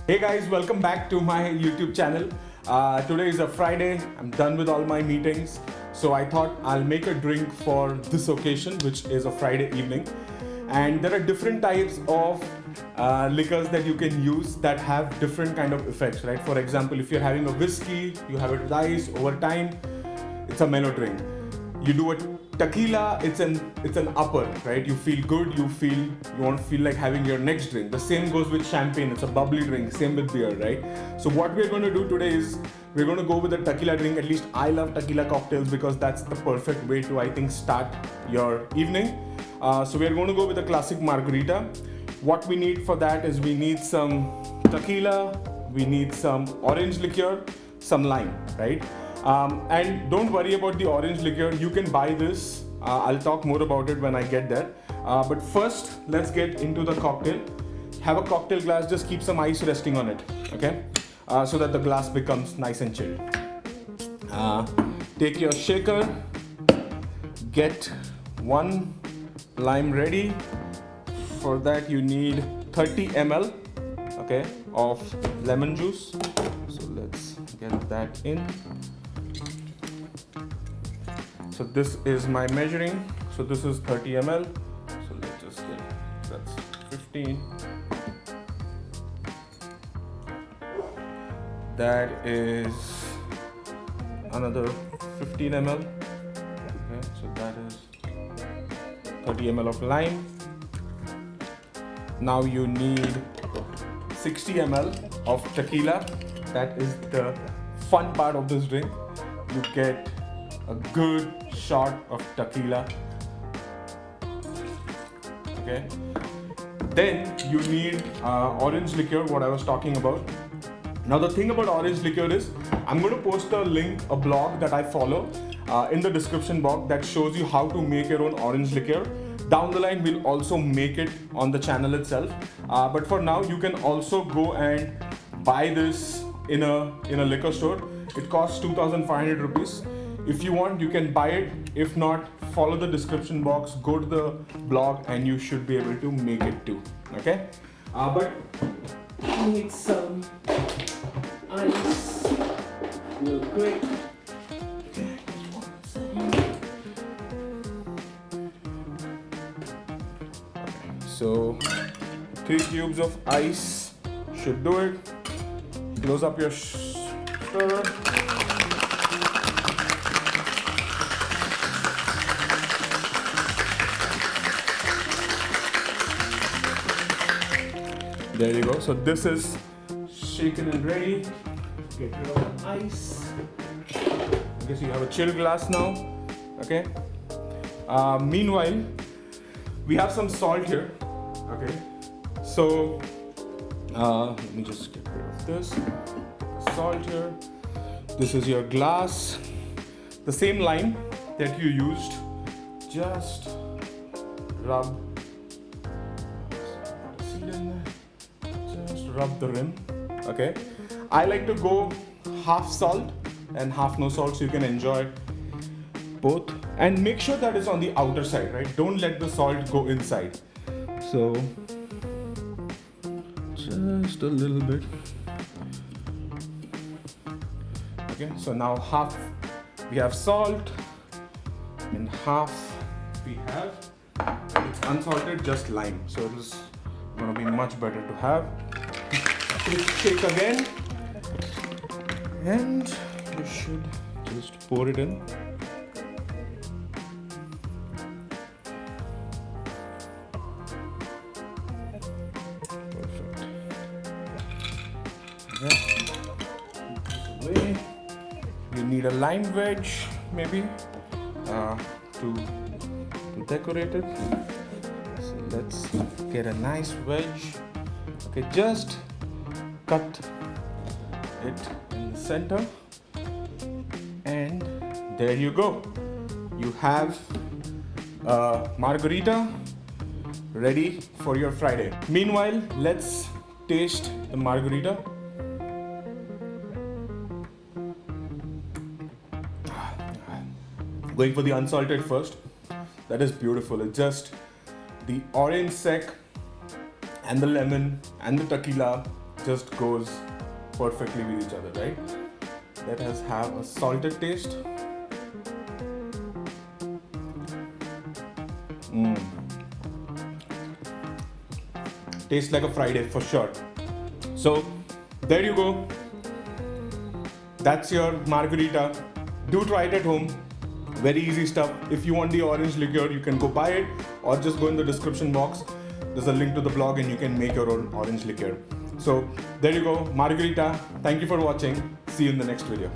Hey guys, welcome back to my YouTube channel. Today is a Friday. I'm done with all my meetings. So I thought I'll make a drink for this occasion, which is a Friday evening. And there are different types of liquors that you can use that have different kind of effects, right? For example, if you're having a whiskey, you have it with ice over time, it's a mellow drink. You do a tequila, it's an upper, right? You feel good, you want to feel like having your next drink. The same goes with champagne, it's a bubbly drink. Same with beer, right? So what we're going to do today is we're going to go with a tequila drink. At least I love tequila cocktails because that's the perfect way to, I think, start your evening. So we're going to go with a classic margarita. What we need for that is we need some tequila, we need some orange liqueur, some lime, right? And don't worry about the orange liqueur. You can buy this. I'll talk more about it when I get there. But first, let's get into the cocktail. Have a cocktail glass. Just keep some ice resting on it, okay? So that the glass becomes nice and chilled. Take your shaker. Get one lime ready. For that, you need 30 ml, okay, of lemon juice. So let's get that in. So this is my measuring. So this is 30 ml. So let's just get, that's 15. That is another 15 ml. Okay, so that is 30 ml of lime. Now you need 60 ml of tequila. That is the fun part of this drink. You get a good shot of tequila. Okay. Then you need orange liqueur, what I was talking about. Now the thing about orange liqueur is, I'm going to post a link, a blog that I follow in the description box that shows you how to make your own orange liqueur. Down the line, we'll also make it on the channel itself. But for now, you can also go and buy this in a liquor store. It costs 2,500 rupees. If you want, you can buy it. If not, follow the description box, go to the blog, and you should be able to make it too. Okay? But I need some ice real quick. So 3 cubes of ice should do it. Close up your stirrer. There you go. So this is shaken and ready. Get rid of the ice. Okay, so you have a chill glass now. Okay. Meanwhile, we have some salt here. Okay. So let me just get rid of this. Salt here. This is your glass. The same lime that you used. Just rub. Rub the rim. Okay, I like to go half salt and half no salt so you can enjoy both, and make sure that it's on the outer side, right? Don't let the salt go inside. So just a little bit. Okay, so now half we have salt and half we have, it's unsalted, just lime. So it is going to be much better to have. Shake again, and you should just pour it in. Perfect. Okay. You need a lime wedge, maybe, to decorate it. So let's get a nice wedge. Okay, just cut it in the center, and there you go. You have a margarita ready for your Friday. Meanwhile, let's taste the margarita. Going for the unsalted first. That is beautiful. It's just the orange sec and the lemon and the tequila just goes perfectly with each other, right? Let us have a salted taste. Tastes like a Friday for sure. So there you go. That's your margarita. Do try it at home. Very easy stuff. If you want the orange liqueur, you can go buy it or just go in the description box. There's a link to the blog and you can make your own orange liqueur. So there you go, margarita. Thank you for watching. See you in the next video.